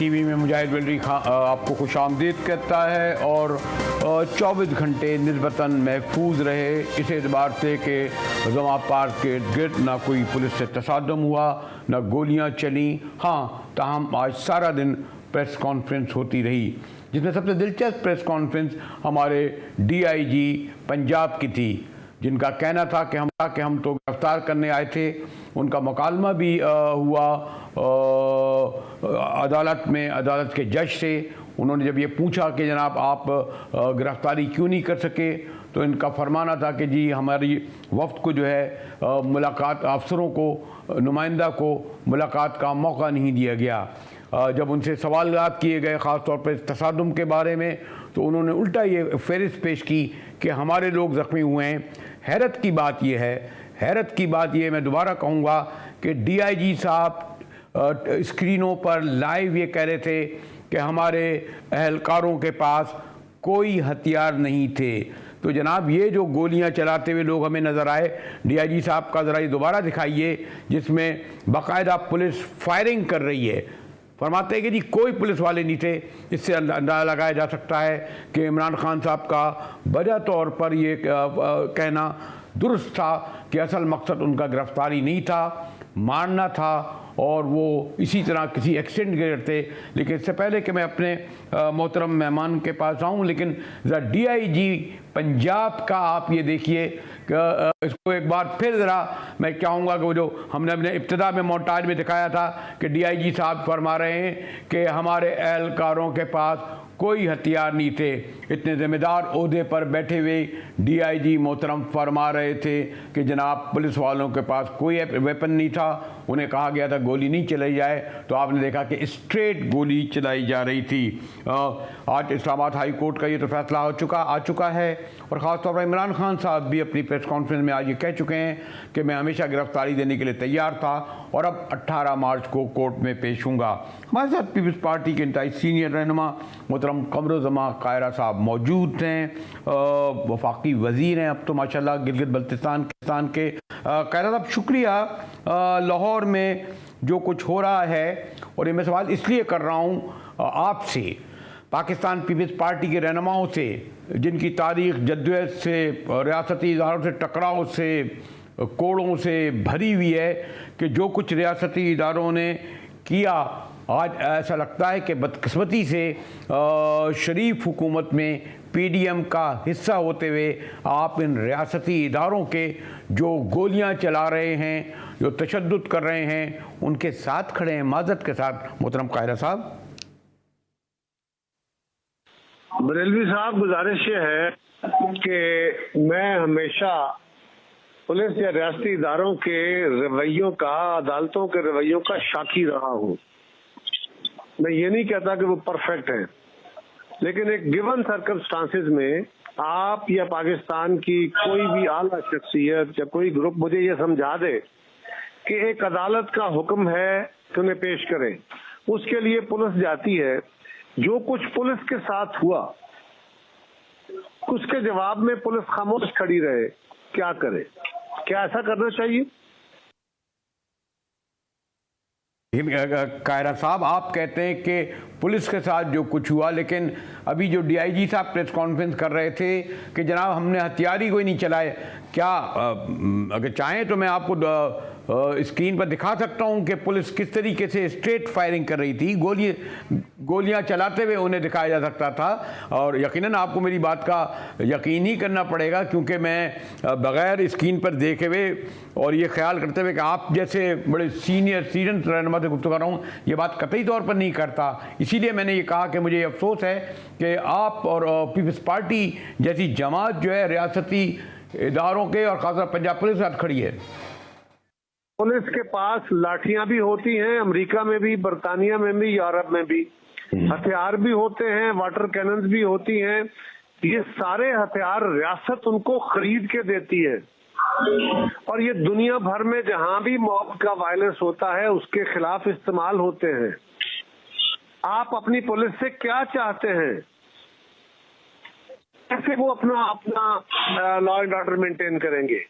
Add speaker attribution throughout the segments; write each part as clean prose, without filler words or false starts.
Speaker 1: TV में मुजाहिद वल्दी आपको खुशामदीद कहता है और 24 घंटे निस्बतन महफूज रहे इस एतबार से कि जमा पार्क के गिर्द ना कोई पुलिस से तसादम हुआ, ना गोलियां चली। हाँ, ताहम आज सारा दिन प्रेस कॉन्फ्रेंस होती रही, जिसमें सबसे दिलचस्प प्रेस कॉन्फ्रेंस हमारे डीआईजी पंजाब की थी, जिनका कहना था कि हम तो गिरफ्तार करने आए थे। उनका मुकालमा भी हुआ अदालत में, अदालत के जज से। उन्होंने जब ये पूछा कि जनाब आप गिरफ्तारी क्यों नहीं कर सके, तो इनका फरमाना था कि जी हमारी वफ्द को जो है मुलाकात, अफसरों को, नुमाइंदा को मुलाकात का मौका नहीं दिया गया। जब उनसे सवालात किए गए ख़ास तौर पर तसादुम के बारे में, तो उन्होंने उल्टा ये फहरिस्त पेश की कि हमारे लोग ज़ख्मी हुए हैं। हैरत की बात यह है, हैरत की बात यह, मैं दोबारा कहूँगा कि डीआईजी साहब स्क्रीनों पर लाइव ये कह रहे थे कि हमारे अहलकारों के पास कोई हथियार नहीं थे। तो जनाब ये जो गोलियां चलाते हुए लोग हमें नज़र आए, डीआईजी साहब का ज़रा ये दोबारा दिखाइए, जिसमें बाकायदा पुलिस फायरिंग कर रही है। फरमाते हैं कि जी कोई पुलिस वाले नहीं थे। इससे अंदाज़ा लगाया जा सकता है कि इमरान खान साहब का वजह तौर पर ये कहना दुरुस्त था कि असल मकसद उनका गिरफ्तारी नहीं था, मारना था, और वो इसी तरह किसी एक्सीडेंट के डरते। लेकिन इससे पहले कि मैं अपने मोहतरम मेहमान के पास आऊँ, लेकिन ज़रा डीआईजी पंजाब का आप ये देखिए, इसको एक बार फिर ज़रा मैं चाहूँगा कि वो जो हमने अपने इब्तिदा में मोन्टाज में दिखाया था कि डीआईजी साहब फरमा रहे हैं कि हमारे एहलकारों के पास कोई हथियार नहीं थे। इतने ज़िम्मेदार ओहदे पर बैठे हुए डीआईजी मोहतरम फरमा रहे थे कि जनाब पुलिस वालों के पास कोई वेपन नहीं था। उन्हें कहा गया था गोली नहीं चलाई जाए, तो आपने देखा कि स्ट्रेट गोली चलाई जा रही थी। आज इस्लामाबाद हाई कोर्ट का ये तो फैसला आ चुका है, और ख़ास तौर पर इमरान खान साहब भी अपनी प्रेस कॉन्फ्रेंस में आज ये कह चुके हैं कि मैं हमेशा गिरफ्तारी देने के लिए तैयार था और अब 18 मार्च को कोर्ट में पेश हूँगा। हमारे साथ पीपल्स पार्टी के इंतहाई सीनियर रहनुमा मोहतरम कमरुज़्ज़मा कायरा साहब मौजूद हैं, वफाकी वज़ीर हैं अब तो माशाल्लाह गिलगित बल्तिस्तान के। कायरा साहब शुक्रिया। लाहौर में जो कुछ हो रहा है, और ये मैं सवाल इसलिए कर रहा हूँ आपसे, पाकिस्तान पीपल्स पार्टी के रहनुमाओं से, जिनकी तारीख़ जद्दोजहद से, रियासती इदारों से टकराव से, कोड़ों से भरी हुई है, कि जो कुछ रियासती इदारों ने किया, आज ऐसा लगता है कि बदकिस्मती से शरीफ हुकूमत में पीडीएम का हिस्सा होते हुए आप इन रियासती इदारों के जो गोलियां चला रहे हैं, जो तशद्दुद कर रहे हैं, उनके साथ खड़े हैं। माज़रत के साथ मोहतरम कायरा साहब।
Speaker 2: बरेलवी साहब, गुजारिश ये है कि मैं हमेशा पुलिस या रियासती इदारों के रवैयों का, अदालतों के रवैयों का शाकी रहा हूँ। मैं ये नहीं कहता कि वो परफेक्ट है, लेकिन एक गिवन सर्कमस्टांसेस में आप या पाकिस्तान की कोई भी आला शख्सियत या कोई ग्रुप मुझे ये समझा दे कि एक अदालत का हुक्म है कि उन्हें पेश करें, उसके लिए पुलिस जाती है, जो कुछ पुलिस के साथ हुआ उसके जवाब में पुलिस खामोश खड़ी रहे, क्या करे? क्या ऐसा करना चाहिए?
Speaker 1: कायरा साहब, आप कहते हैं कि पुलिस के साथ जो कुछ हुआ, लेकिन अभी जो डीआईजी साहब प्रेस कॉन्फ्रेंस कर रहे थे कि जनाब हमने हथियार ही कोई नहीं चलाए। क्या अगर चाहें तो मैं आपको स्क्रीन पर दिखा सकता हूं कि पुलिस किस तरीके से स्ट्रेट फायरिंग कर रही थी, गोलियां चलाते हुए उन्हें दिखाया जा सकता था। और यकीनन आपको मेरी बात का यकीन ही करना पड़ेगा, क्योंकि मैं बग़ैर स्क्रीन पर देखे हुए और ये ख्याल करते हुए कि आप जैसे बड़े सीनियर रहनुमा से गुफ्तगू कर रहा हूँ, ये बात कतई तौर पर नहीं करता। इसीलिए मैंने ये कहा कि मुझे अफसोस है कि आप और पीपल्स पार्टी जैसी जमात जो है रियासती इदारों के और खासतौर पंजाब पुलिस के साथ खड़ी है।
Speaker 2: पुलिस के पास लाठियां भी होती हैं, अमेरिका में भी, बरतानिया में भी, यूरोप में भी हथियार भी होते हैं, वाटर कैनन्स भी होती हैं। ये सारे हथियार रियासत उनको खरीद के देती है, और ये दुनिया भर में जहां भी मॉब का वायलेंस होता है उसके खिलाफ इस्तेमाल होते हैं। आप अपनी पुलिस से क्या चाहते हैं? कैसे वो अपना लॉ एंड ऑर्डर मेंटेन करेंगे?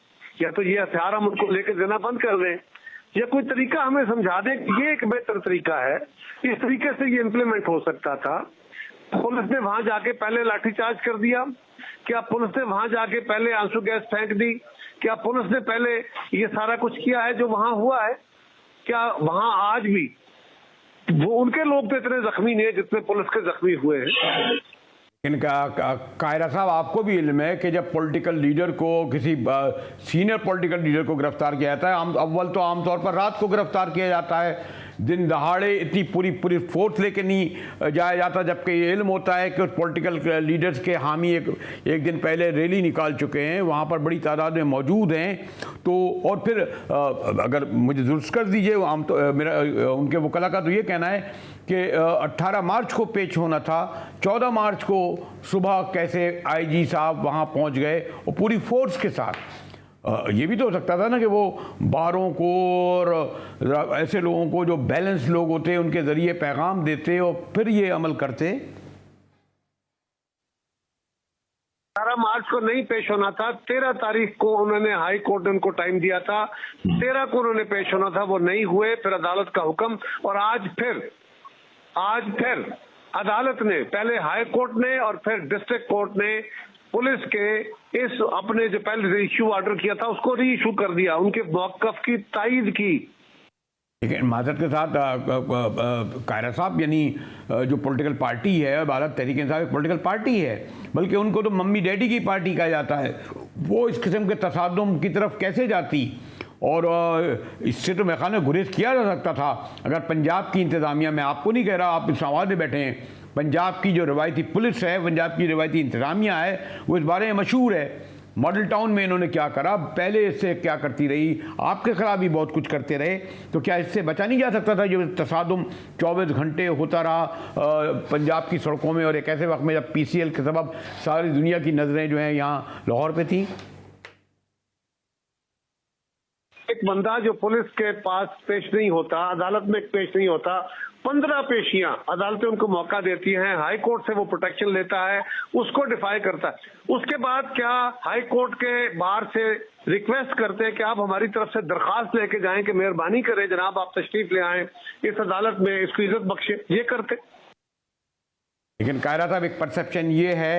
Speaker 2: या तो ये हथियार हम उनको लेकर देना बंद कर दें, या कोई तरीका हमें समझा दें कि ये एक बेहतर तरीका है, इस तरीके से ये इम्प्लीमेंट हो सकता था। पुलिस ने वहां जाके पहले लाठीचार्ज कर दिया? क्या पुलिस ने वहां जाके पहले आंसू गैस फेंक दी? क्या पुलिस ने पहले ये सारा कुछ किया है जो वहां हुआ है? क्या वहां आज भी वो उनके लोग तो इतने जख्मी नहीं है जितने पुलिस के जख्मी हुए हैं?
Speaker 1: इनका कायरा साहब, आपको भी इल्म है कि जब पॉलिटिकल लीडर को, किसी सीनियर पॉलिटिकल लीडर को गिरफ्तार किया जाता है, अव्वल तो आमतौर पर रात को गिरफ्तार किया जाता है, दिन दहाड़े इतनी पूरी फोर्स लेके नहीं जाया जाता, जबकि ये इल्म होता है कि उस पॉलिटिकल लीडर्स के हामी एक दिन पहले रैली निकाल चुके हैं, वहाँ पर बड़ी तादाद में मौजूद हैं। तो और फिर अगर मुझे दुरुस्त कर दीजिए, आम तो मेरा उनके वकला का तो ये कहना है कि 18 मार्च को पेश होना था, 14 मार्च को सुबह कैसे आईजी साहब वहाँ पहुँच गए और पूरी फोर्स के साथ। ये भी तो हो सकता था ना कि वो बारों को और ऐसे लोगों को जो बैलेंस लोग होते हैं उनके जरिए पैगाम देते और फिर ये अमल करते।
Speaker 2: 18 मार्च को नहीं पेश होना था, 13 तारीख को उन्होंने हाई कोर्ट ने उनको टाइम दिया था, 13 को उन्होंने पेश होना था, वो नहीं हुए। फिर अदालत का हुक्म, और आज फिर अदालत ने, पहले हाई कोर्ट ने और फिर डिस्ट्रिक्ट कोर्ट ने पुलिस के इस अपने जो पहले इश्यू ऑर्डर किया था उसको री इशू कर दिया, उनके मौक़िफ़ की तायीद की।
Speaker 1: लेकिन माजरत के साथ कायरा साहब, यानी जो पॉलिटिकल पार्टी है, भारत तहरीक इंसाफ एक पॉलिटिकल पार्टी है, बल्कि उनको तो मम्मी डैडी की पार्टी कहा जाता है, वो इस किस्म के तसादुम की तरफ कैसे जाती? और इससे तो मेरे ख्याल में गुरेज किया जा सकता था अगर पंजाब की इंतज़ामिया, मैं आपको नहीं कह रहा, आप इस आवाज़ में बैठे हैं, पंजाब की जो रवायती पुलिस है, पंजाब की रवायती इंतज़ामिया है, वो इस बारे में मशहूर है। मॉडल टाउन में इन्होंने क्या करा, पहले इससे क्या करती रही, आपके खिलाफ भी बहुत कुछ करते रहे, तो क्या इससे बचा नहीं जा सकता था जो तसादुम 24 घंटे होता रहा पंजाब की सड़कों में, और एक ऐसे वक्त में जब PCL के सबब सारी दुनिया की नज़रें जो हैं यहाँ लाहौर पे थी?
Speaker 2: एक बंदा जो पुलिस के पास पेश नहीं होता, अदालत में पेश नहीं होता, 15 पेशियां अदालतें उनको मौका देती हैं, हाई कोर्ट से वो प्रोटेक्शन लेता है, उसको डिफाई करता है, उसके बाद क्या हाई कोर्ट के बाहर से रिक्वेस्ट करते हैं कि आप हमारी तरफ से दरखास्त लेके जाएं कि मेहरबानी करें जनाब, आप तशरीफ ले आएं इस अदालत में, इसको इज्जत बख्शे, ये करते।
Speaker 1: लेकिन कायरा साहब, एक परसेप्शन ये है,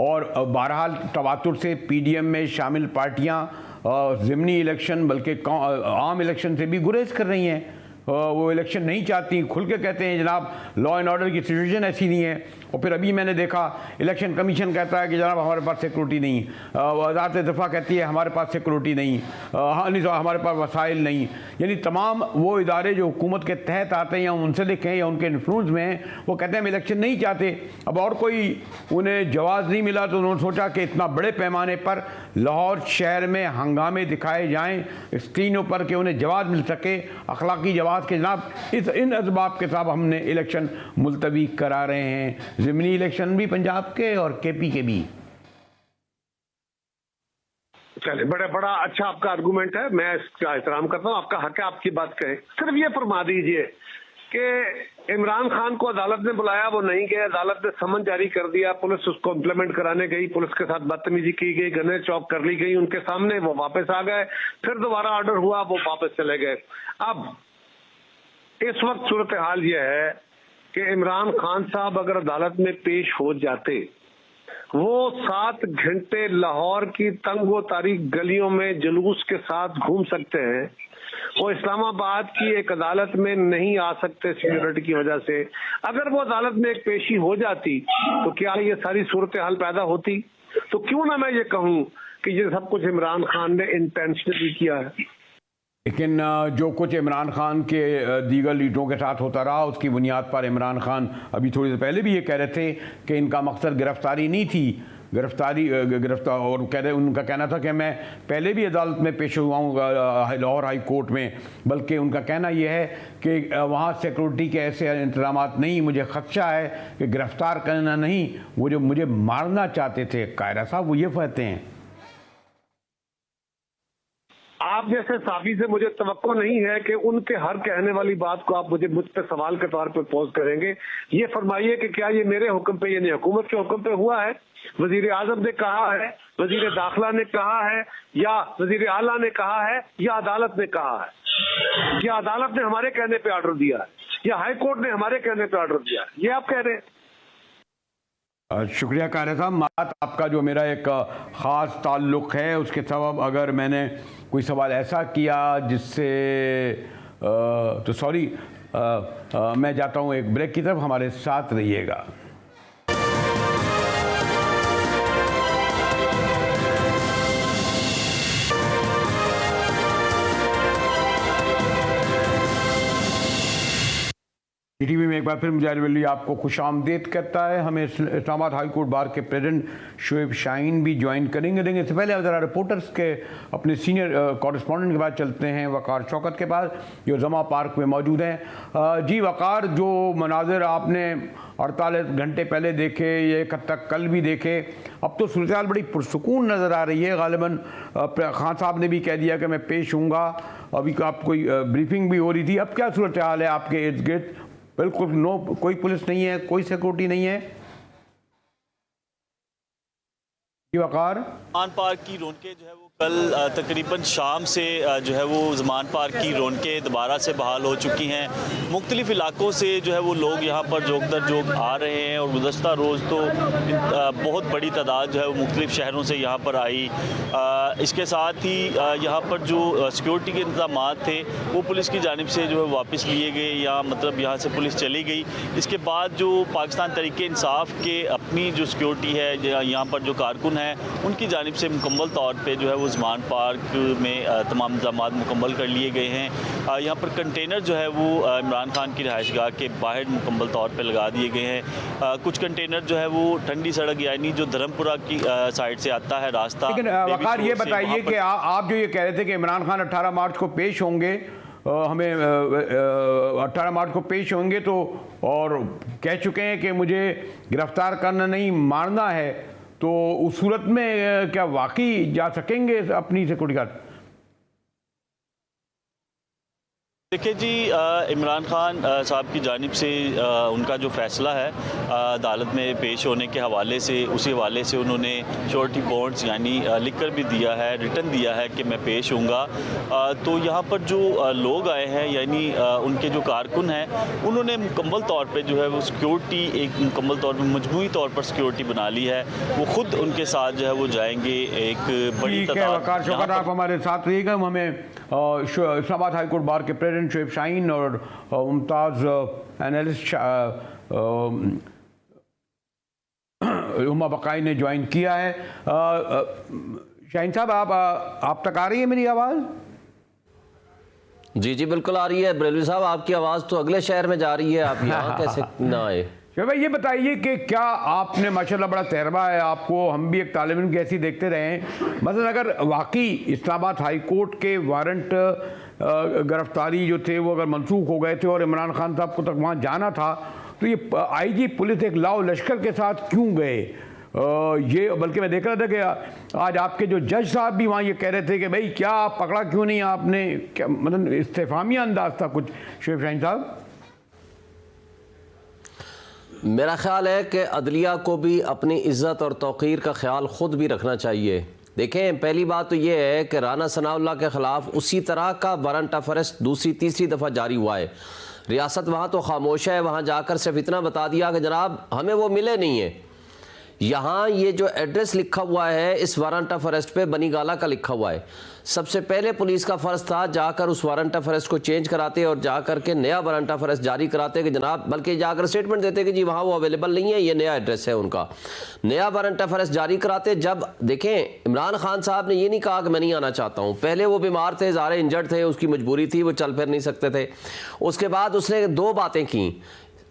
Speaker 1: और बहरहाल तवातुर से PDM में शामिल पार्टियां ज़िमनी इलेक्शन बल्कि आम इलेक्शन से भी गुरेज कर रही हैं, वो इलेक्शन नहीं चाहती, खुल के कहते हैं जनाब लॉ एंड ऑर्डर की सिचुएशन ऐसी नहीं है। और फिर अभी मैंने देखा इलेक्शन कमीशन कहता है कि जनाब हमारे पास सिक्योरिटी नहीं, वज़ारत दिफा कहती है हमारे पास सिक्योरिटी नहीं, हमारे पास वसाइल नहीं, यानी तमाम वो इदारे जो हुकूमत के तहत आते हैं या उनसे लिखें या उनके इन्फ्लुएंस में हैं, वो कहते हैं हम इलेक्शन नहीं चाहते। अब और कोई उन्हें जवाब नहीं मिला तो उन्होंने सोचा कि इतना बड़े पैमाने पर लाहौर शहर में हंगामे दिखाए जाएँ स्क्रीनों पर कि उन्हें जवाब मिल सके, अखलाकी जवाब के जनाब इन असबाब के साथ हमने इलेक्शन मुलतवी करा रहे हैं, ज़िमनी इलेक्शन भी पंजाब के और KP के भी।
Speaker 2: चले, बड़ा अच्छा आपका आर्गूमेंट है, मैं इसका एहतराम करता हूँ, आपका हक है आपकी बात कहें। सिर्फ ये फरमा दीजिए कि इमरान खान को अदालत ने बुलाया, वो नहीं गए, अदालत ने समन जारी कर दिया, पुलिस उसको इम्प्लीमेंट कराने गई, पुलिस के साथ बदतमीजी की गई, गन्ने चौक कर ली गई उनके सामने, वो वापस आ गए, फिर दोबारा ऑर्डर हुआ, वो वापस चले गए। अब इस वक्त सूरत हाल यह है कि इमरान खान साहब अगर अदालत में पेश हो जाते, वो 7 घंटे लाहौर की तंगो तारीख गलियों में जुलूस के साथ घूम सकते हैं, वो इस्लामाबाद की एक अदालत में नहीं आ सकते सिक्योरिटी की वजह से। अगर वो अदालत में एक पेशी हो जाती तो क्या ये सारी सूरत हाल पैदा होती? तो क्यों ना मैं ये कहूँ कि ये सब कुछ इमरान खान ने इंटेंशनली किया है।
Speaker 1: लेकिन जो कुछ इमरान खान के दीगर लीडरों के साथ होता रहा, उसकी बुनियाद पर इमरान खान अभी थोड़ी देर पहले भी ये कह रहे थे कि इनका मकसद गिरफ्तारी नहीं थी, गिरफ्तार और कह रहे, उनका कहना था कि मैं पहले भी अदालत में पेश हुआ हूँ लाहौर हाई कोर्ट में, बल्कि उनका कहना यह है कि वहाँ सिक्योरिटी के ऐसे इंतजाम नहीं, मुझे खदशा है कि गिरफ्तार करना नहीं, वो जो मुझे मारना चाहते थे कायरा साहब, वो ये कहते हैं।
Speaker 2: आप जैसे साफी से मुझे तवक्को नहीं है कि उनके हर कहने वाली बात को आप मुझ पे सवाल के तौर पे पोज करेंगे। ये फरमाइए कि क्या ये मेरे हुक्म पे, यानी हुकूमत के हुक्म पे हुआ है, वजीर आजम ने कहा है, वजीर दाखिला ने कहा है, या वजीर आला ने कहा है, या अदालत ने कहा है? या अदालत ने हमारे कहने पे ऑर्डर दिया है, या हाई कोर्ट ने हमारे कहने पे ऑर्डर दिया है, ये आप कह रहे हैं?
Speaker 1: शुक्रिया कारी साहब। बात आपका जो मेरा एक ख़ास ताल्लुक़ है उसके सबब अगर मैंने कोई सवाल ऐसा किया जिससे तो सॉरी, मैं जाता हूँ एक ब्रेक की तरफ, हमारे साथ रहिएगा। टीवी में एक बार फिर मुजाहिर वली आपको खुशामदीद कहता है। हमें इस्लामाबाद हाई कोर्ट बार के प्रेसिडेंट शोएब शाहीन भी ज्वाइन करेंगे। लेकिन इससे पहले ज़रा रिपोर्टर्स के अपने सीनियर कॉरेस्पॉन्डेंट के पास चलते हैं, वक़ार शौकत के पास, जो जमा पार्क में मौजूद हैं। जी वक़ार, जो मनाजिर आपने 48 घंटे पहले देखे, ये तक कल भी देखे, अब तो सूरत हाल बड़ी पुरसुकून नज़र आ रही है। ग़ालिबन खान साहब ने भी कह दिया कि मैं पेश हूँगा, अभी आप कोई ब्रीफिंग भी हो रही थी। अब क्या सूरत हाल है आपके इर्द गिर्द? बिल्कुल नो, कोई पुलिस नहीं है, कोई सिक्योरिटी नहीं है। वक़ार,
Speaker 3: ज़मान पार्क की रौनकें जो है वो कल तकरीबन शाम से जो है वो ज़मान पार्क की रौनकें दोबारा से बहाल हो चुकी हैं। मुख्तलिफ इलाकों से जो है वो लोग यहाँ पर जोक दर जोक आ रहे हैं और गुज़श्ता रोज़ तो बहुत बड़ी तादाद जो है वो मुख्तलिफ शहरों से यहाँ पर आई। इसके साथ ही यहाँ पर जो सिक्योरिटी के इंतज़ाम थे वो पुलिस की जानिब से जो है वापस लिए गए, या मतलब यहाँ से पुलिस चली गई। इसके बाद जो पाकिस्तान तहरीक इंसाफ के अपनी जो सिक्योरिटी है, यहाँ पर जो कारकुन हैं, उनकी जानिब से मुकम्मल तौर पे जो है वो ज़मान पार्क में तमाम इंतज़ाम मुकम्मल कर लिए गए हैं। यहाँ पर कंटेनर जो है वो इमरान खान की रिहाइशगाह के बाहर मुकम्मल तौर पे लगा दिए गए हैं। कुछ कंटेनर जो है वो ठंडी सड़क यानी जो धर्मपुरा की साइड से आता है रास्ता।
Speaker 1: लेकिन वक़ार ये बताइए कि आप जो ये कह रहे थे कि इमरान खान 18 मार्च को पेश होंगे, हमें 18 मार्च को पेश होंगे, तो और कह चुके हैं कि मुझे गिरफ्तार करना नहीं मारना है, तो उस सूरत में क्या वाकई जा सकेंगे अपनी सिक्योरिटी गार्ड?
Speaker 3: देखिए जी, इमरान खान साहब की जानिब से उनका जो फ़ैसला है अदालत में पेश होने के हवाले से, उसी हवाले से उन्होंने श्योरिटी बॉन्ड्स यानी लिख कर भी दिया है, रिटर्न दिया है कि मैं पेश हूँगा। तो यहाँ पर जो लोग आए हैं यानी उनके जो कारकुन हैं, उन्होंने मुकम्मल तौर पे जो है वो सिक्योरिटी, एक मुकम्मल तौर पर मजमूई तौर पर सिक्योरिटी बना ली है। वो ख़ुद उनके साथ जो है वो जाएंगे। एक बड़ी
Speaker 1: तादाद। आप हमारे साथ रहिएगा। हमें इस्लामाबाद हाई कोर्ट बार के प्रेसिडेंट शोएब शाहीन और मुमताज़ एनालिस्ट उमा बकाई ने ज्वाइन किया है। शाहीन साहब, आप तक आ रही है मेरी आवाज़?
Speaker 4: जी जी बिल्कुल आ रही है। बरेलवी साहब, आपकी आवाज़ तो अगले शहर में जा रही है, आप यहाँ कैसे ना आए?
Speaker 1: भाई ये बताइए कि क्या आपने, माशाल्लाह बड़ा तजर्बा है आपको, हम भी एक तालिब इल्म कैसी देखते रहे हैं, मतलब अगर वाकई इस्लामाबाद हाई कोर्ट के वारंट गिरफ्तारी जो थे वो अगर मनसूख हो गए थे और इमरान खान साहब को तक वहाँ जाना था, तो ये आईजी पुलिस एक लाओ लश्कर के साथ क्यों गए? ये बल्कि मैं देख रहा था कि आज आपके जो जज साहब भी वहाँ ये कह रहे थे कि भाई क्या पकड़ा क्यों नहीं आपने, क्या मतलब इस्तेफामिया अंदाज था कुछ। शोएब शाहीन साहब,
Speaker 4: मेरा ख्याल है कि अदलिया को भी अपनी इज़्ज़त और तौक़ीर का ख्याल ख़ुद भी रखना चाहिए। देखें, पहली बात तो ये है कि राना सनाउल्लाह के ख़िलाफ़ उसी तरह का वारंट ऑफ अरेस्ट दूसरी तीसरी दफ़ा जारी हुआ है। रियासत वहाँ तो खामोश है, वहाँ जाकर सिर्फ इतना बता दिया कि जनाब हमें वो मिले नहीं है। यहाँ ये जो एड्रेस लिखा हुआ है इस वारंट ऑफ अरेस्ट पे बनी गाला का लिखा हुआ है। सबसे पहले पुलिस का फ़र्ज़ था जाकर उस वारंट ऑफ अरेस्ट को चेंज कराते और जाकर के नया वारंट ऑफ अरेस्ट जारी कराते कि जनाब, बल्कि जाकर स्टेटमेंट देते कि जी वहाँ वो अवेलेबल नहीं है, ये नया एड्रेस है उनका, नया वारंट ऑफ अरेस्ट जारी कराते। जब देखें, इमरान खान साहब ने ये नहीं कहा कि मैं नहीं आना चाहता हूँ, पहले वो बीमार थे, ज़ाहिर इंजर्ड थे, उसकी मजबूरी थी, वो चल फिर नहीं सकते थे। उसके बाद उसने 2 बातें की,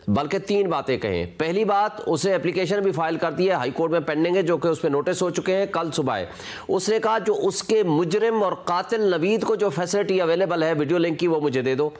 Speaker 4: बल्कि 3 बातें कहें। पहली बात, उसे एप्लीकेशन भी फाइल कर दी है, हाई कोर्ट में पेंडिंग है, जो कि उस पर नोटिस हो चुके हैं। कल सुबह उसने कहा जो उसके मुजरिम और कातिल नवीद को जो फैसिलिटी अवेलेबल है वीडियो लिंक की, वो मुझे दे दो।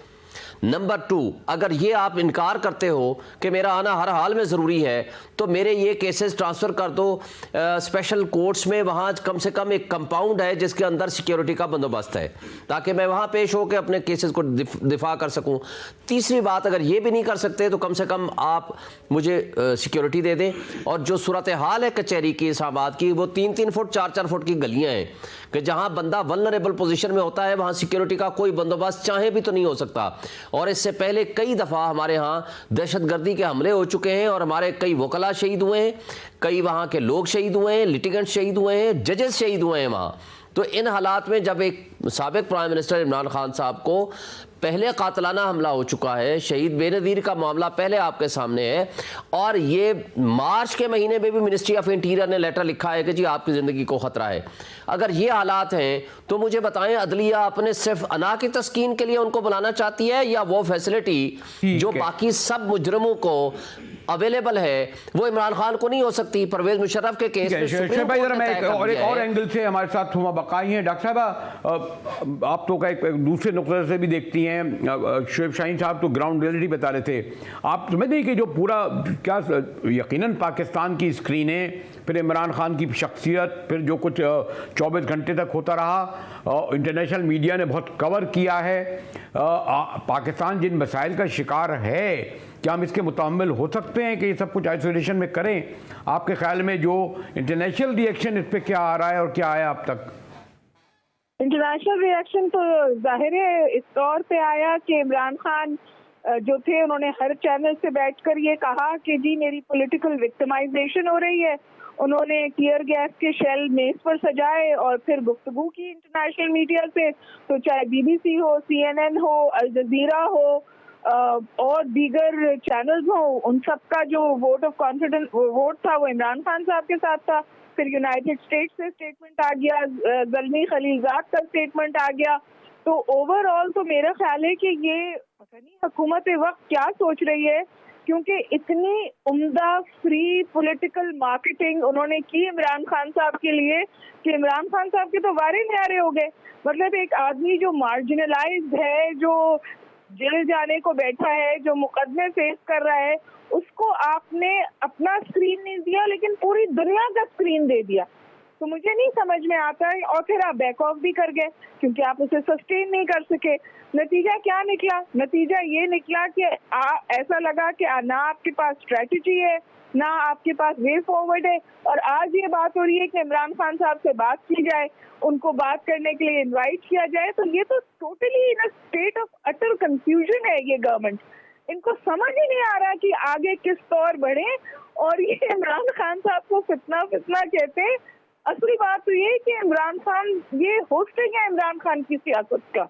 Speaker 4: नंबर 2, अगर ये आप इनकार करते हो कि मेरा आना हर हाल में ज़रूरी है, तो मेरे ये केसेस ट्रांसफ़र कर दो स्पेशल कोर्ट्स में। वहाँ कम से कम एक कंपाउंड है जिसके अंदर सिक्योरिटी का बंदोबस्त है, ताकि मैं वहाँ पेश होकर अपने केसेस को दिफा कर सकूँ। तीसरी बात, अगर ये भी नहीं कर सकते तो कम से कम आप मुझे सिक्योरिटी दे दें। और जो सूरत हाल है कचहरी की, इस्लामाबाद की, वो 3-3 फुट 4-4 फुट की गलियाँ हैं कि जहाँ बंदा वल्नरेबल पोजीशन में होता है, वहाँ सिक्योरिटी का कोई बंदोबस्त चाहे भी तो नहीं हो सकता। और इससे पहले कई दफ़ा हमारे यहाँ दहशतगर्दी के हमले हो चुके हैं और हमारे कई वकला शहीद हुए हैं, कई वहाँ के लोग शहीद हुए हैं, लिटिगेंट शहीद हुए हैं, जजेस शहीद हुए हैं वहाँ। तो इन हालात में जब एक साबिक प्राइम मिनिस्टर इमरान खान साहब को पहले कातलाना हमला हो चुका है, शहीद बेनज़ीर का मामला पहले आपके सामने है, और ये मार्च के महीने में भी मिनिस्ट्री ऑफ इंटीरियर ने लेटर लिखा है कि जी आपकी ज़िंदगी को ख़तरा है। अगर ये हालात हैं तो मुझे बताएं, अदलिया अपने सिर्फ अना की तस्कीन के लिए उनको बुलाना चाहती है, या वो फैसिलिटी जो बाकी सब मुजरमों को अवेलेबल है वो इमरान खान को नहीं हो सकती? परवेज मुशर्रफ के केस में
Speaker 1: शेख भाई जरा मैं एक और एंगल से हमारे साथ हुमा बकाई हैं। डॉक्टर साहब, आप तो एक दूसरे नुक्ते से भी देखती हैं, शुएब शाहीन साहब तो ग्राउंड रियलिटी बता रहे थे। आप समझते हैं कि जो पूरा क्या यकीनन पाकिस्तान की स्क्रीनें, फिर इमरान खान की शख्सियत, फिर जो कुछ 24 घंटे तक होता रहा, इंटरनेशनल मीडिया ने बहुत कवर किया है, पाकिस्तान जिन मसाइल का शिकार है, क्या हम इसके मुतहम्मिल हो सकते हैं कि ये सब कुछ आइसोलेशन में करें? आपके ख्याल में जो इंटरनेशनल रिएक्शन इस पर क्या आ रहा है और क्या आया अब तक?
Speaker 5: इंटरनेशनल रिएक्शन तो जाहिर है इस तौर पे आया कि इमरान खान जो थे उन्होंने हर चैनल से बैठकर ये कहा कि जी मेरी पॉलिटिकल विक्टिमाइजेशन हो रही है। उन्होंने टीयर गैस के शेल मेज पर सजाए और फिर गुफ्तगू की इंटरनेशनल मीडिया से, तो चाहे BBC हो, CNN हो, अल जजीरा हो और दीगर चैनल्स हो, उन सब का जो वोट ऑफ कॉन्फिडेंस वोट था वो इमरान खान साहब के साथ था। फिर यूनाइटेड स्टेट्स से स्टेटमेंट आ गया, ज़ल्मी खलीलजाद का स्टेटमेंट आ गया। तो ओवरऑल तो मेरा ख्याल है कि ये पता नहीं हुकूमत वक्त क्या सोच रही है, क्योंकि इतनी उम्दा फ्री पॉलिटिकल मार्केटिंग उन्होंने की इमरान खान साहब के लिए कि इमरान खान साहब के तो वारे न्यारे हो गए। मतलब एक आदमी जो मार्जिनलाइज्ड है, जो जेल जाने को बैठा है, जो मुकदमे फेस कर रहा है, उसको आपने अपना स्क्रीन नहीं दिया लेकिन पूरी दुनिया का स्क्रीन दे दिया। तो मुझे नहीं समझ में आता है, और फिर आप बैक ऑफ भी कर गए क्योंकि आप उसे सस्टेन नहीं कर सके। नतीजा क्या निकला? नतीजा ये निकला कि ऐसा लगा कि ना आपके पास स्ट्रेटजी है, ना आपके पास वे फॉरवर्ड है। और आज ये बात हो रही है कि इमरान खान साहब से बात की जाए, उनको बात करने के लिए इनवाइट किया जाए। तो ये तो totally in a state of utter confusion है ये गवर्नमेंट। इनको समझ ही नहीं आ रहा कि आगे किस तौर बढ़े, और ये इमरान खान साहब को फितना कहते हैं। असली बात तो ये है कि इमरान खान ये होस्टिंग है इमरान खान की सियासत का,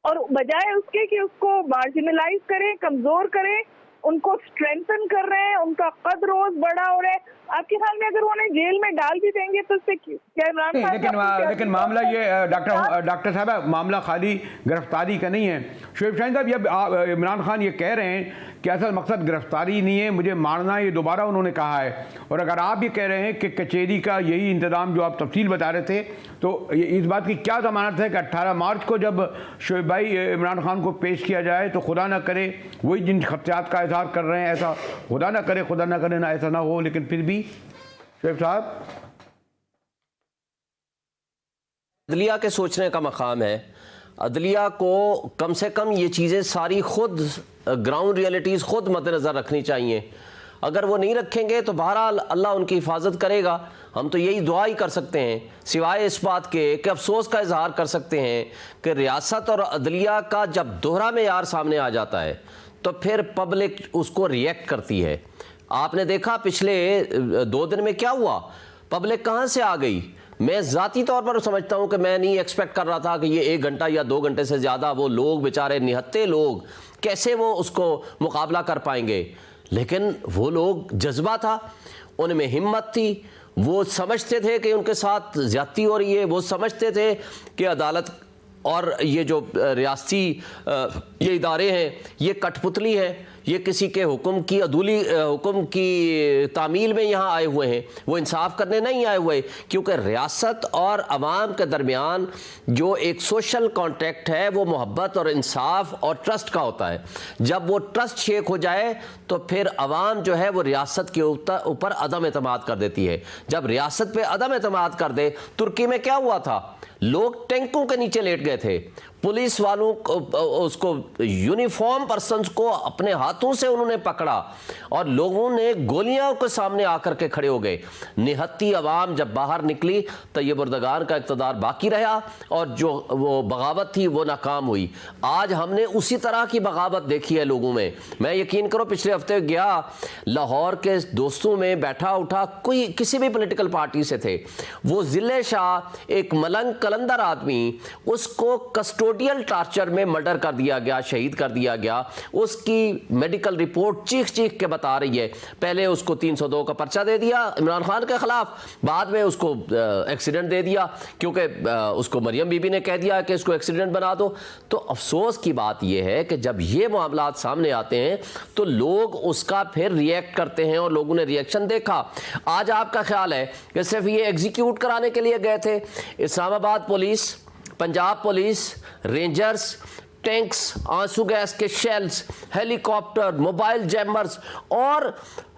Speaker 5: और बजाय उसके कि उसको मार्जिनलाइज करें, कमजोर करें, उनको स्ट्रेंथन कर रहे हैं, उनका कद रोज बड़ा हो रहा है। आपके ख्याल में अगर उन्हें जेल में डाल भी देंगे तो उससे क्या इमरान खान?
Speaker 1: लेकिन मामला ये डॉक्टर साहब, मामला खाली गिरफ्तारी का नहीं है। शुएब शाहीन साहब, ये इमरान खान ये कह रहे हैं कि असल मकसद गिरफ्तारी नहीं है, मुझे मारना, ये दोबारा उन्होंने कहा है। और अगर आप ये कह रहे हैं कि कचहरी का यही इंतज़ाम जो आप तफसील बता रहे थे, तो इस बात की क्या ज़मानत है कि 18 मार्च को जब शुएब भाई इमरान खान को पेश किया जाए तो खुदा ना करे वही जिन खदशात का इजहार कर रहे हैं, ऐसा खुदा ना करे ना ऐसा ना हो, लेकिन फिर भी शुएब साहब,
Speaker 4: अदलिया के सोचने का मकाम है। अदलिया को कम से कम ये चीज़ें सारी खुद ग्राउंड रियलिटीज़ खुद मद्देनज़र रखनी चाहिए। अगर वो नहीं रखेंगे तो बहरहाल अल्लाह उनकी हिफाजत करेगा। हम तो यही दुआ ही कर सकते हैं, सिवाय इस बात के कि अफसोस का इजहार कर सकते हैं कि रियासत और अदलिया का जब दोहरा मेयार सामने आ जाता है तो फिर पब्लिक उसको रिएक्ट करती है। आपने देखा पिछले 2 दिन में क्या हुआ, पब्लिक कहाँ से आ गई। मैं ज़ाती तौर पर समझता हूँ कि मैं नहीं एक्सपेक्ट कर रहा था कि ये 1 घंटा या 2 घंटे से ज़्यादा वो लोग बेचारे निहत्ते लोग कैसे वो उसको मुकाबला कर पाएंगे, लेकिन वो लोग जज्बा था, उनमें हिम्मत थी, वो समझते थे कि उनके साथ ज़्यादती हो रही है, वो समझते थे कि अदालत और ये जो रियासती ये इदारे हैं ये कठपुतली है, ये किसी के हुक्म की अदूली हुक्म की तामील में यहाँ आए हुए हैं, वो इंसाफ करने नहीं आए हुए, क्योंकि रियासत और अवाम के दरमियान जो एक सोशल कॉन्ट्रैक्ट है वो मोहब्बत और इंसाफ और ट्रस्ट का होता है। जब वो ट्रस्ट शेक हो जाए तो फिर अवाम जो है वो रियासत के ऊपर अदम एतमाद कर देती है। जब रियासत पे अदम एतमाद कर दे, तुर्की में क्या हुआ था, लोग टैंकों के नीचे लेट गए थे, पुलिस वालों को उसको यूनिफॉर्म पर्सन्स को अपने हाथों से उन्होंने पकड़ा और लोगों ने गोलियां के सामने आकर के खड़े हो गए। निहत्ती अवाम जब बाहर निकली तो ये बुर्दगान का इक़्तिदार बाकी रहा और जो वो बगावत थी वो नाकाम हुई। आज हमने उसी तरह की बगावत देखी है लोगों में। मैं यकीन करो पिछले हफ्ते गया लाहौर के दोस्तों में बैठा उठा, कोई किसी भी पॉलिटिकल पार्टी से थे, वो जिले शाह एक मलंग कलंदर आदमी, उसको कस्टोडियल टार्चर में मर्डर कर दिया गया, शहीद कर दिया गया। उसकी मेडिकल रिपोर्ट चीख चीख के बता रही है। पहले उसको 302 का पर्चा दे दिया इमरान खान के खिलाफ, बाद में उसको एक्सीडेंट दे दिया क्योंकि उसको मरियम बीबी ने कह दिया कि इसको एक्सीडेंट बना दो। तो अफसोस की बात यह है कि जब ये मामलात सामने आते हैं तो लोग उसका फिर रिएक्ट करते हैं और लोगों ने रिएक्शन देखा। आज आपका ख्याल है कि सिर्फ ये एग्जीक्यूट कराने के लिए गए थे? Islamabad police, Punjab police, rangers, tanks, आंसू गैस के शेल्स, हेलीकॉप्टर, मोबाइल जैमर्स और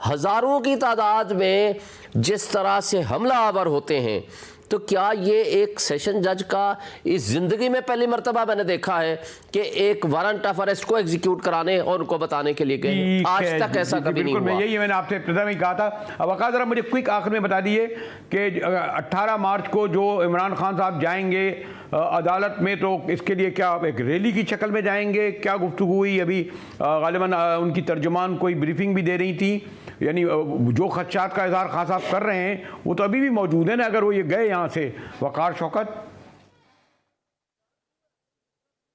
Speaker 4: हजारों की तादाद में जिस तरह से हमला आवर होते हैं, तो क्या ये एक सेशन जज का इस जिंदगी में पहली मर्तबा मैंने देखा है कि एक वारंट ऑफ अरेस्ट को एग्जीक्यूट कराने और उनको बताने के लिए गए? आज तक ऐसा कभी नहीं हुआ।
Speaker 1: यही मैंने आपसे प्रथम ही कहा था। अब वकास जरा मुझे क्विक आखिर में बता दीजिए कि 18 मार्च को जो इमरान खान साहब जाएंगे अदालत में, तो इसके लिए क्या एक रैली की शक्ल में जाएंगे? क्या गुफ्तगू हुई? अभी गालिबन उनकी तर्जुमान कोई ब्रीफिंग भी दे रही थी, यानी जो खदशात का इजहार खान साहब कर रहे हैं वो तो अभी भी मौजूद है ना, अगर वो ये गए यहाँ से। वकार शौकत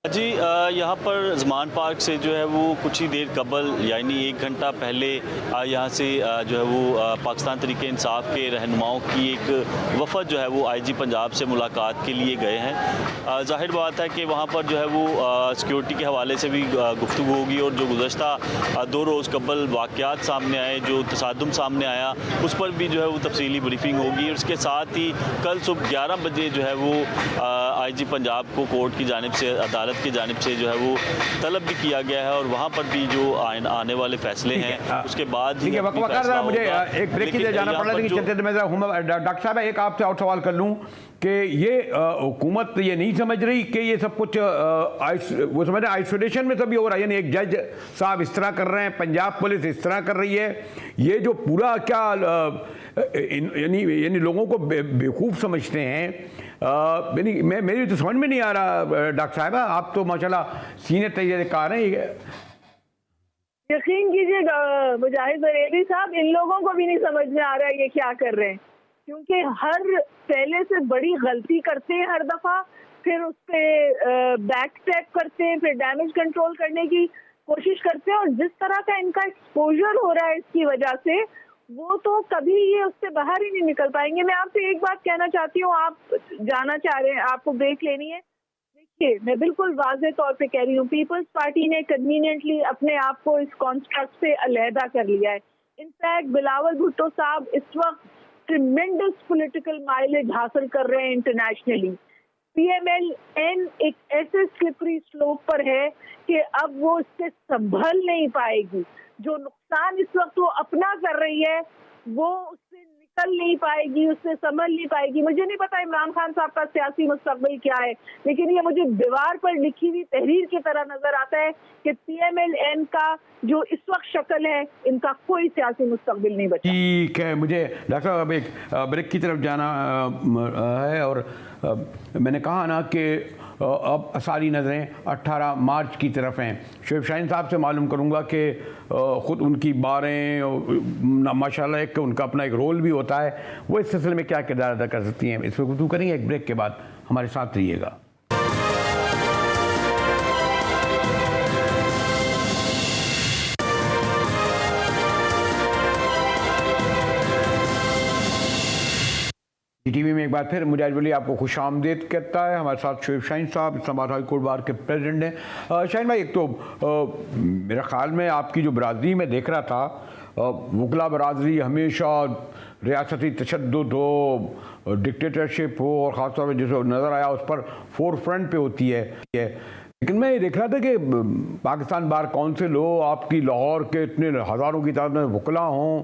Speaker 3: जी, यहाँ पर ज़मान पार्क से जो है वो कुछ ही देर कबल यानी 1 घंटा पहले यहाँ से जो है वो पाकिस्तान तरीके इंसाफ के रहनुमाओं की एक वफ़द जो है वो आईजी पंजाब से मुलाकात के लिए गए हैं। ज़ाहिर बात है कि वहाँ पर जो है वो सिक्योरिटी के हवाले से भी गुफ्तगू होगी और जो गुज़श्ता 2 रोज़ कबल वाक़यात सामने आए, जो तसादुम सामने आया, उस पर भी जो है वो तफसीली ब्रीफिंग होगी। और उसके साथ ही कल सुबह 11 बजे जो है वो आईजी पंजाब को कोर्ट की जानिब से, अदालत की जानिब से जो है वो तलब भी किया गया है और वहाँ पर भी जो आने वाले फैसले हैं उसके बाद ही
Speaker 1: मुझे एक ब्रेक की जाना पड़ा, लेकिन डॉक्टर साहब एक आपसे और सवाल कर लूँ कि ये हुकूमत ये नहीं समझ रही कि ये सब कुछ वो समझ रहे आइसोलेशन में सभी हो रहा है, यानी एक जज साहब इस तरह कर रहे हैं, पंजाब पुलिस इस तरह कर रही है, ये जो पूरा क्या यानी लोगों को बेवकूफ़ समझते हैं। यानी मेरी तो समझ में नहीं आ रहा। डॉक्टर साहबा आप तो माशाल्लाह सीनियर तजुर्बेकार हैं।
Speaker 5: यकीन कीजिए मुजाहिद बरेली साहब, इन लोगों को भी नहीं समझ में आ रहा है ये क्या कर रहे हैं, क्योंकि हर पहले से बड़ी गलती करते हैं हर दफ़ा, फिर उस पर बैक ट्रैक करते हैं, फिर डैमेज कंट्रोल करने की कोशिश करते हैं। और जिस तरह का इनका एक्सपोजर हो रहा है इसकी वजह से, वो तो कभी ये उससे बाहर ही नहीं निकल पाएंगे। मैं आपसे एक बात कहना चाहती हूँ, आप जाना चाह रहे हैं, आपको ब्रेक लेनी है। देखिए, मैं बिल्कुल वाज़ेह तौर पे कह रही हूँ, पीपल्स पार्टी ने कन्वीनियंटली अपने आप को इस कॉन्स्ट्रक्ट से अलहदा कर लिया है। इनफैक्ट बिलावल भुट्टो साहब इस वक्त ट्रिमेंडस पॉलिटिकल माइलेज हासिल कर रहे हैं इंटरनेशनली। PMLN एक ऐसे स्लिपरी स्लोप पर है कि अब वो इससे संभल नहीं पाएगी। जो नुकसान इस वक्त वो अपना कर रही है वो उससे निकल नहीं पाएगी, उससे संभल नहीं पाएगी। मुझे नहीं पता इमरान खान साहब का सियासी मुस्तकबिल क्या है, लेकिन ये मुझे दीवार पर लिखी हुई तहरीर की तरह नजर आता है कि PMLN का जो इस वक्त शक्ल है, इनका कोई सियासी मुस्तकबिल नहीं बचा।
Speaker 1: ठीक है, मुझे डॉक्टर साहब अब एक ब्रेक की तरफ जाना है और मैंने कहा ना कि अब सारी नज़रें 18 मार्च की तरफ हैं। शोएब शाहीन साहब से मालूम करूँगा कि ख़ुद उनकी बारें माशाल्लाह एक उनका अपना एक रोल भी होता है, वो इस सिलसिले में क्या किरदार अदा कर सकती हैं, इस पर गुफ्तगू करेंगे एक ब्रेक के बाद। हमारे साथ रहिएगा। टीवी में एक बार फिर मुजाहिद वली आपको खुश आमदीद कहता है। हमारे साथ शोएब शाहीन साहब इस्लामाबाद हाई कोर्ट बार के प्रेसिडेंट हैं। शाहीन भाई, एक तो मेरे ख्याल में आपकी जो बरादरी में देख रहा था, वकला बरादरी हमेशा रियासती तशद्दुद हो, डिक्टेटरशिप हो और ख़ासतौर पर जैसे नज़र आया उस पर फोर फ्रंट पे होती है। लेकिन मैं ये देख रहा था कि पाकिस्तान बार काउंसिल हो, आपकी लाहौर के इतने हज़ारों की तादाद में वकला हों,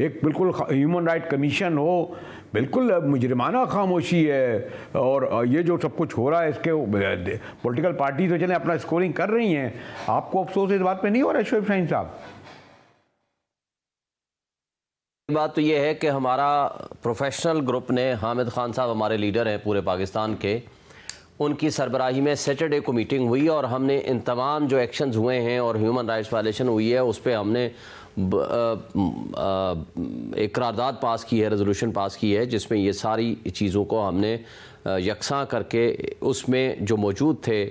Speaker 1: एक बिल्कुल ह्यूमन राइट कमीशन हो, बिल्कुल मुजरिमाना खामोशी है। और ये जो सब कुछ हो रहा है इसके पॉलिटिकल पार्टी तो चले अपना स्कोरिंग कर रही हैं, आपको अफसोस इस बात पे नहीं हो रहा है शोएब शाहीन साहब?
Speaker 4: बात तो ये है कि हमारा प्रोफेशनल ग्रुप ने, हामिद खान साहब हमारे लीडर हैं पूरे पाकिस्तान के, उनकी सरबराही में सैटरडे को मीटिंग हुई और हमने इन तमाम जो एक्शंस हुए हैं और ह्यूमन राइट्स वायलेशन हुई है उस पर हमने एक करारदाद पास की है, रेजोल्यूशन पास की है, जिसमें ये सारी चीज़ों को हमने यकसां करके, उसमें जो मौजूद थे,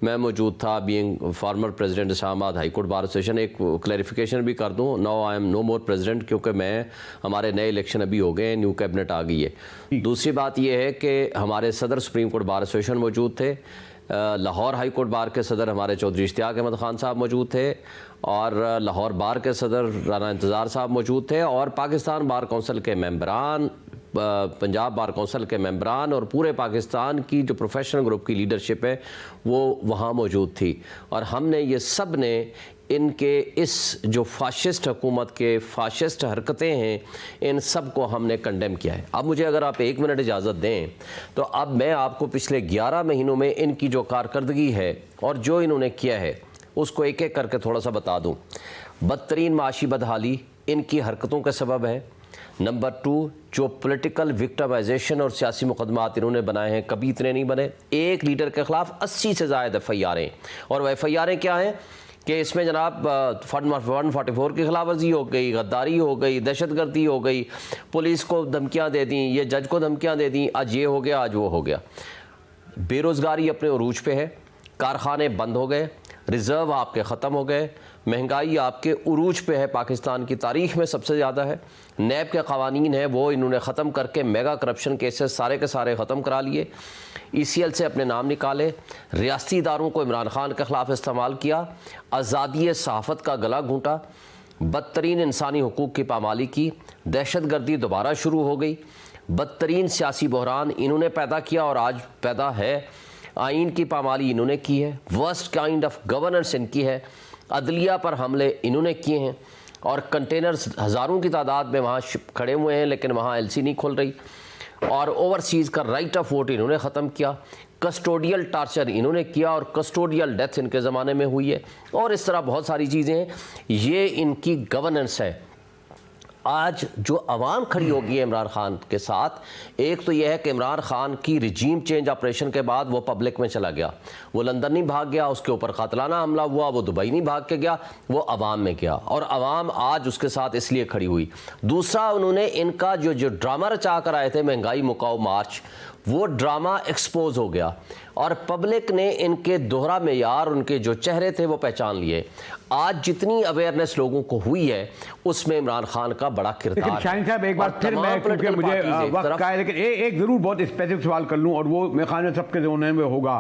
Speaker 4: मैं मौजूद था being former president Islamabad high court bar association. एक क्लैरिफिकेशन भी कर दूं, now I am no more president, क्योंकि मैं, हमारे नए इलेक्शन अभी हो गए, न्यू कैबिनेट आ गई है। दूसरी बात यह है कि हमारे सदर सुप्रीम कोर्ट बार एसोसिएशन मौजूद थे, लाहौर हाई कोर्ट बार के सदर हमारे चौधरी इश्तियाक अहमद खान साहब मौजूद थे, और लाहौर बार के सदर राना इंतज़ार साहब मौजूद थे, और पाकिस्तान बार कौंसिल के मेंबरान, पंजाब बार कौंसिल के मेंबरान और पूरे पाकिस्तान की जो प्रोफेशनल ग्रुप की लीडरशिप है वो वहाँ मौजूद थी। और हमने ये सब ने इनके इस जो फाशिस्ट हुकूमत के फाशिस्ट हरकतें हैं, इन सब को हमने कंडेम किया है। अब मुझे अगर आप 1 मिनट इजाज़त दें तो अब मैं आपको पिछले 11 महीनों में इनकी जो कारकर्दगी है और जो इन्होंने किया है उसको एक एक करके थोड़ा सा बता दूँ। बदतरीन माशी बदहाली इनकी हरकतों का सबब है। नंबर 2, जो पॉलिटिकल विक्टिमाइजेशन और सियासी मुकदमात इन्होंने बनाए हैं, कभी इतने नहीं बने। एक लीडर के ख़िलाफ़ 80 से ज़्यादा FIR हैं, और वह FIR क्या हैं कि इसमें जनाब 144 की खिलाफ वर्जी हो गई, गद्दारी हो गई, दहशतगर्दी हो गई, पुलिस को धमकियाँ दे दी, ये जज को धमकियाँ दे दी, आज ये हो गया, आज वो हो गया। बेरोज़गारी अपने उरूज पे है, कारखाने बंद हो गए, रिज़र्व आपके ख़त्म हो गए, महंगाई आपके उरूज पे है, पाकिस्तान की तारीख़ में सबसे ज़्यादा है। नैब के क़वानीन हैं वो इन्होंने ख़त्म करके मेगा करप्शन केसेस सारे के सारे ख़त्म करा लिए, ECL से अपने नाम निकाले, रियासती इदारों को इमरान खान के ख़िलाफ़ इस्तेमाल किया, आज़ादी सहाफ़त का गला घूंटा, बदतरीन इंसानी हुकूक़ की पामाली की, दहशतगर्दी दोबारा शुरू हो गई, बदतरीन सियासी बहरान इन्होंने पैदा किया और आज पैदा है, आइन की पामाली इन्होंने की है, वर्स्ट काइंड ऑफ गवर्नेंस इनकी है, अदलिया पर हमले इन्होंने किए हैं, और कंटेनर्स हज़ारों की तादाद में वहाँ खड़े हुए हैं लेकिन वहाँ LC नहीं खुल रही, और ओवरसीज़ का राइट ऑफ वोट इन्होंने ख़त्म किया, कस्टोडियल टार्चर इन्होंने किया और कस्टोडियल डेथ इनके ज़माने में हुई है, और इस तरह बहुत सारी चीज़ें हैं। ये इनकी गवर्नेंस है। आज जो आवाम खड़ी होगी है इमरान खान के साथ, एक तो यह है कि इमरान खान की रिजीम चेंज ऑपरेशन के बाद वो पब्लिक में चला गया, वो लंदन नहीं भाग गया, उसके ऊपर कातलाना हमला हुआ, वो दुबई नहीं भाग के गया, वो आवाम में गया, और आवाम आज उसके साथ इसलिए खड़ी हुई। दूसरा, उन्होंने इनका जो ड्रामा रचा कर आए थे महंगाई मुकाओ मार्च, वो ड्रामा एक्सपोज हो गया और पब्लिक ने इनके दोहरा मेयार, उनके जो चेहरे थे वो पहचान लिए। आज जितनी अवेयरनेस लोगों को हुई है उसमें इमरान खान का बड़ा किरदार है।
Speaker 1: शाहीन साहब, एक बार फिर मैं, क्योंकि मुझे वक्त का है, लेकिन एक ज़रूर बहुत स्पेसिफिक सवाल कर लूँ, और वो मेरे ख्याल में सबके ज़हन में होगा।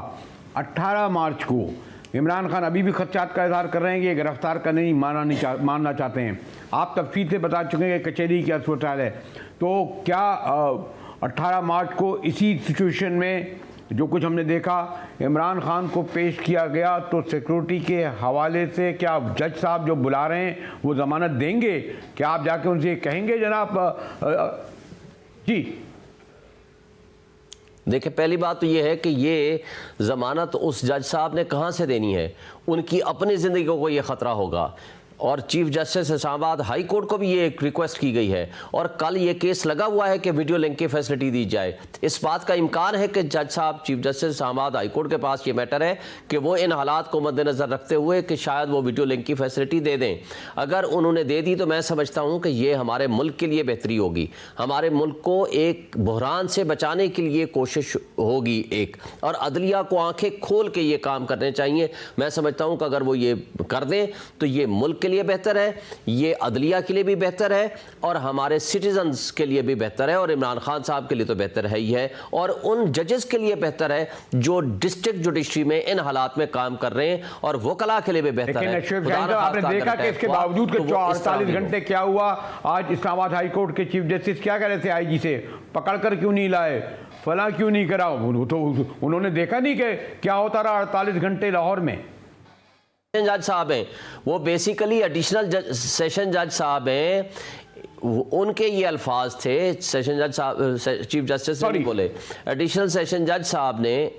Speaker 1: 18 मार्च को इमरान खान अभी भी खदशात का इजहार कर रहे हैं कि गिरफ्तार करने नहीं मानना चाहते हैं। आप तफसील से बता चुके हैं कि कचहरी की अस्पताल है, तो क्या 18 मार्च को इसी सिचुएशन में जो कुछ हमने देखा, इमरान खान को पेश किया गया, तो सिक्योरिटी के हवाले से क्या जज साहब जो बुला रहे हैं वो ज़मानत देंगे? क्या आप जाके उनसे कहेंगे जनाब? जी
Speaker 4: देखिए, पहली बात तो ये है कि ये ज़मानत उस जज साहब ने कहाँ से देनी है, उनकी अपनी ज़िंदगी को ये ख़तरा होगा। और chief justice Islamabad high court को भी ये एक रिक्वेस्ट की गई है, और कल ये केस लगा हुआ है कि वीडियो लिंक की फैसिलिटी दी जाए। इस बात का इम्कान है कि जज साहब, chief justice Islamabad high court के पास ये मैटर है कि वो इन हालात को मद्देनज़र रखते हुए कि शायद वो वीडियो लिंक की फैसिलिटी दे दें। अगर उन्होंने दे दी तो मैं समझता हूँ कि ये हमारे मुल्क के लिए बेहतरी होगी, हमारे मुल्क को एक बहरान से बचाने के लिए कोशिश होगी एक, और अदलिया को आंखें खोल के ये काम करने चाहिए। मैं समझता हूँ कि अगर वो ये कर दें तो ये मुल्क के के लिए बेहतर है, ये अदलिया के लिए भी बेहतर है, और हमारे सिटीजन्स के लिए भी बेहतर है, और इमरान खान साहब के लिए तो बेहतर है ही है, और उन जजेस के लिए बेहतर है जो डिस्ट्रिक्ट जुडिशरी में इन हालात में काम कर रहे हैं, और वकला के लिए भी बेहतर है।
Speaker 1: आपने देखा कि इसके बावजूद कि 48 घंटे क्या हुआ, आज इस्लामाबाद हाई कोर्ट के चीफ जस्टिस क्या कह रहे थे आईजी से, पकड़कर क्यों नहीं लाए, फला क्यों नहीं करा, तो उन्होंने देखा नहीं कि क्या होता रहा 48 घंटे लाहौर में।
Speaker 4: जज साहब हैं, वो बेसिकली एडिशनल सेशन जज साहब हैं, उनके ये अल्फाज थे, सेशन जज साहब, चीफ जस्टिस ने बोले, एडिशनल सेशन जज साहब ने,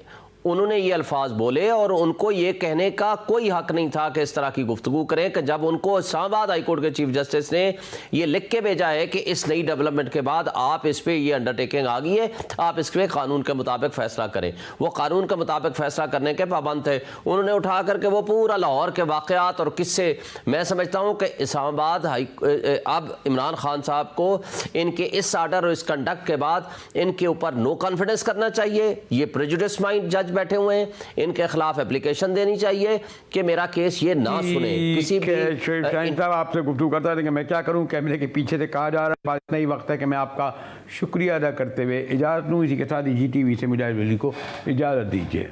Speaker 4: उन्होंने ये अल्फाज बोले, और उनको ये कहने का कोई हक नहीं था कि इस तरह की गुफ्तगू करें, कि जब उनको इस्लामाबाद हाई कोर्ट के चीफ जस्टिस ने ये लिख के भेजा है कि इस नई डेवलपमेंट के बाद आप इस पे ये अंडरटेकिंग आ गई है, आप इस पे कानून के मुताबिक फैसला करें। वो कानून के मुताबिक फैसला करने के पाबंद थे। उन्होंने उठा करके वो पूरा लाहौर के वाक़यात और किस्से, मैं समझता हूँ कि इस्लामाबाद अब इमरान खान साहब को इनके इस आर्डर और इस कंडक्ट के बाद इनके ऊपर नो कॉन्फिडेंस करना चाहिए। ये प्रेजुडिस माइंड जज बैठे हुए हैं, इनके खिलाफ एप्लीकेशन देनी चाहिए कि मेरा केस ये ना सुने। किसी भी
Speaker 1: साहब आपसे गुफ्तगू करता है कि मैं क्या करूं, कैमरे के पीछे से कहा जा रहा है, इतना ही वक्त है कि मैं आपका शुक्रिया अदा करते हुए इजाज़त लूँ। इसी के साथ GTV से मुजाहिद वली को इजाज़त दीजिए।